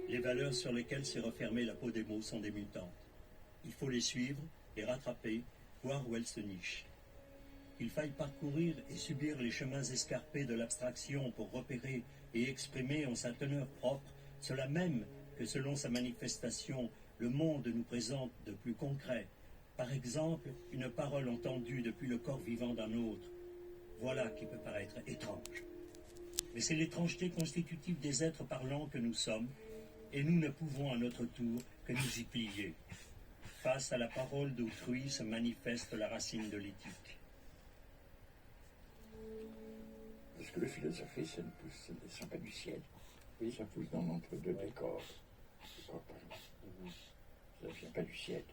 Les valeurs sur lesquelles s'est refermée la peau des mots sont des mutantes. Il faut les suivre, les rattraper, voir où elles se nichent. Qu'il faille parcourir et subir les chemins escarpés de l'abstraction pour repérer et exprimer en sa teneur propre cela même que selon sa manifestation, le monde nous présente de plus concret. Par exemple, une parole entendue depuis le corps vivant d'un autre. Voilà qui peut paraître étrange. Mais c'est l'étrangeté constitutive des êtres parlants que nous sommes, et nous ne pouvons à notre tour que nous y plier. Face à la parole d'autrui se manifeste la racine de l'éthique. Parce que la philosophie, ça ne descend pas du ciel. Oui, ça pousse dans l'entre-deux des corps. Ça ne vient pas du ciel.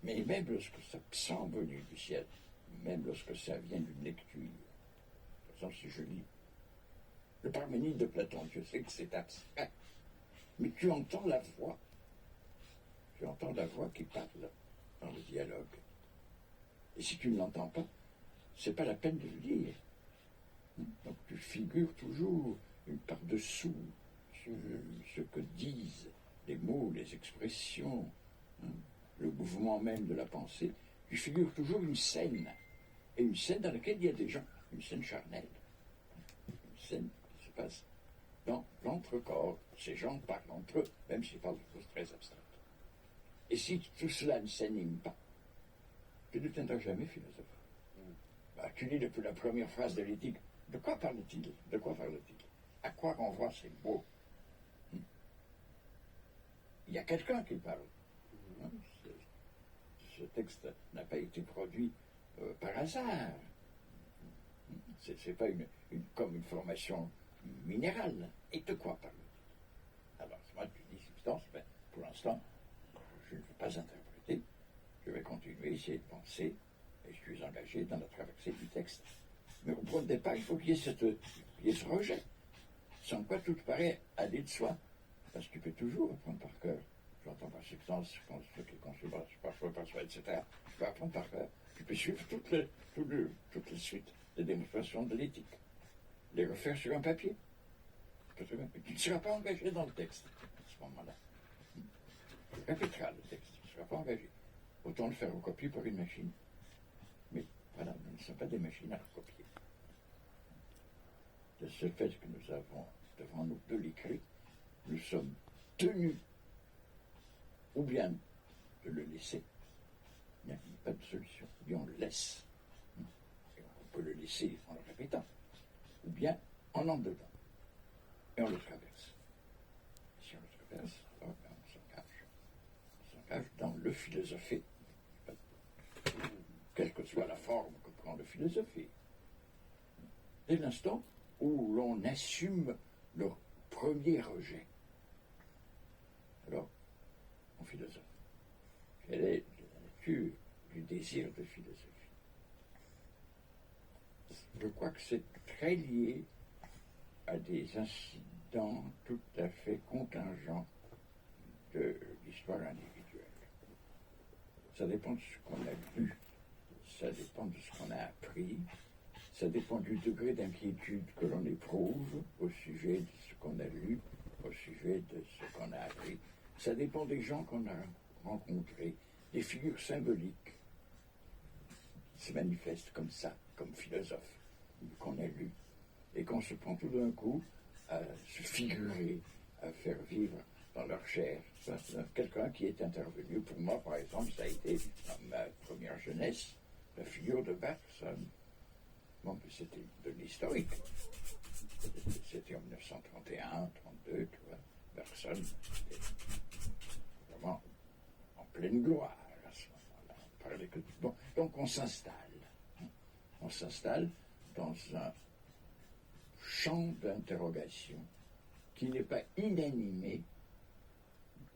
Mais même lorsque ça semble venir du ciel, même lorsque ça vient d'une lecture, par exemple, si je lis le Parménide de Platon, je sais que c'est abstrait, mais tu entends la voix. Tu entends la voix qui parle dans le dialogue. Et si tu ne l'entends pas, c'est pas la peine de le lire. Donc tu figures toujours par-dessous ce que disent les mots, les expressions, le mouvement même de la pensée. Tu figures toujours une scène, et une scène dans laquelle il y a des gens, une scène charnelle, une scène qui se passe dans l'entrecorps. Ces gens parlent entre eux, même s'ils parlent de choses très abstraites. Et si tout cela ne s'anime pas, tu ne deviendras jamais philosophe. Tu lis depuis la première phrase de l'éthique. De quoi parle-t-il? De quoi parle-t-il? À quoi renvoient ces mots? Il y a quelqu'un qui parle. Ce texte n'a pas été produit par hasard. C'est pas comme une formation minérale. Et de quoi parle-t-il? Alors, moi, tu dis substance, mais pour l'instant, je ne veux pas interpréter. Je vais continuer, essayer de penser, et je suis engagé dans la traversée du texte. Mais au point de départ, il faut qu'il y ait ce rejet, sans quoi tout paraît aller de soi. Parce que tu peux toujours apprendre par cœur. J'entends par substance, ce qui conçoit, par soi, etc. Tu peux apprendre par cœur. Tu peux suivre toute la suite des démonstrations de l'éthique. Les refaire sur un papier. Mais tu ne seras pas engagé dans le texte à ce moment-là. Tu répéteras le texte, tu ne seras pas engagé. Autant le faire recopier par une machine. Mais voilà, nous ne sommes pas des machines à recopier. De ce fait que nous avons devant nous de l'écrit, nous sommes tenus ou bien de le laisser. Il n'y a pas de solution. Ou bien on le laisse. Et on peut le laisser en le répétant. Ou bien en dedans. Et on le traverse. Et si on le traverse, alors on s'engage. On s'engage dans le philosopher. Quelle que soit la forme que prend le philosopher. Dès l'instant où l'on assume le premier rejet, alors on philosophe. Quelle est la nature du désir de philosophie? Je crois que c'est très lié à des incidents tout à fait contingents de l'histoire individuelle. Ça dépend de ce qu'on a lu, ça dépend de ce qu'on a appris, ça dépend du degré d'inquiétude que l'on éprouve au sujet de ce qu'on a lu, au sujet de ce qu'on a appris. Ça dépend des gens qu'on a rencontrés, des figures symboliques qui se manifestent comme ça, comme philosophes, qu'on a lus, et qu'on se prend tout d'un coup à se figurer, à faire vivre dans leur chair. Quelqu'un qui est intervenu, pour moi par exemple, ça a été dans ma première jeunesse, la figure de Bergson. Bon, c'était de l'historique. C'était en 1931, 32, tu vois. Bergson était vraiment en pleine gloire à ce moment-là. On parlait que... Bon, donc on s'installe. On s'installe dans un champ d'interrogation qui n'est pas inanimé,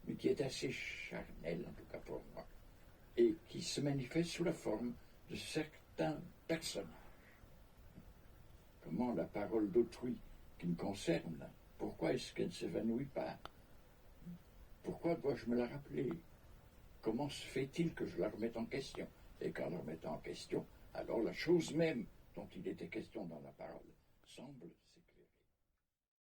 mais qui est assez charnel, en tout cas pour moi, et qui se manifeste sous la forme de certains personnages. Comment la parole d'autrui qui me concerne, pourquoi est-ce qu'elle ne s'évanouit pas? Pourquoi dois-je me la rappeler? Comment se fait-il que je la remette en question? Et qu'en la remettant en question, alors la chose même dont il était question dans la parole semble